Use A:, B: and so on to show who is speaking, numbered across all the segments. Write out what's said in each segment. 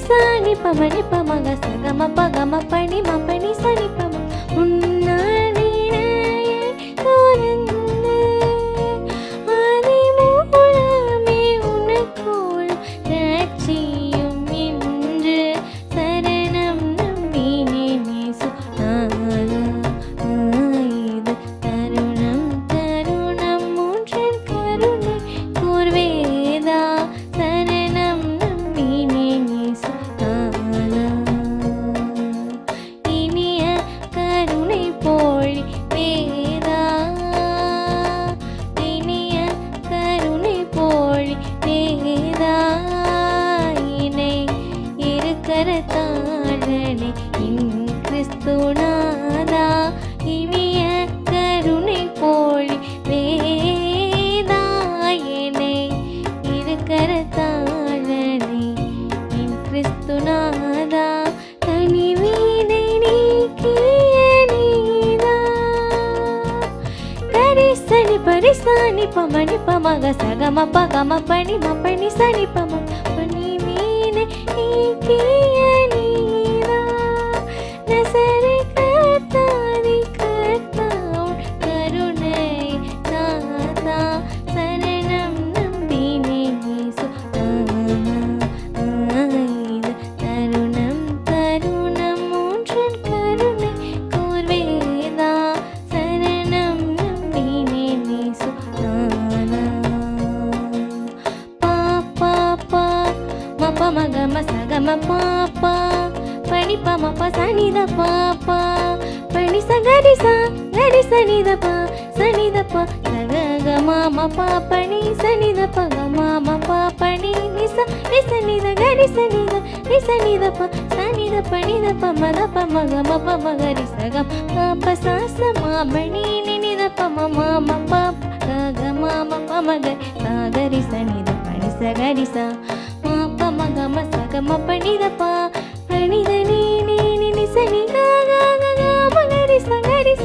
A: Sani pamani pamaga sagama pagama pani mapani sani pama unnani தோரந்து அதிமூலமே உனக்குள் ரட்சியும் என்று சரணம் நம்பினேன் இயேசுநாதா. இது தருணம் தருணம் மூன்றின் கருணை கூர்வேதா சரணம் நம்பினேன் இயேசுநாதா. இனிய கருணை போழி வேதா இனிய கருணை போழி வேதா இணை இருக்கரத்தாழனை இன் கிறிஸ்துநாதா. இனிய கருணை போழி வேதா இணை இருக்கரத்தாழனை இன் கிறிஸ்துநாதா. தனிவீனை நீக்கிய நீதா கரிசனி பரிசானி பமணி பமக சகம பகம பணி மப்பணி சனி பம பணி மீனை நீக்கிய நீதா. நசரி கர்த்தாதி கர்த்தாவுன் கருணை நாதா சரணம் நம்பினேன் இயேசுநாதா. இது தருணம் தருணம் மூன்றின் கருணை கூர்வேதா சரணம் நம்பினேன் இயேசுநாதா. பாப்பா பா மப்ப மகம சகம பாப்பா பணி பமப்ப சனித பாப்பா பணி சகரிச கரிச நிதப்பா சனிதப்ப சகக மாம பாப்பணி சனித பக மாம பாப்பணி நிச நிச நித கரிச நித நிச நிதப்ப சனித பணிதப்ப மதப்ப மக மப்ப மகரி சகம் பாப்ப சாச மாமணி நினிதப்ப மாம பாப்ப கக மாம பமக சாகரி சனித பணி சகரிச மாப்ப மகம சகம பணிதப்பா பணித நீ நீ நிச நித கக மகரி சகரிச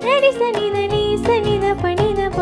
A: கரிச நித நீ சனித பணிதப்ப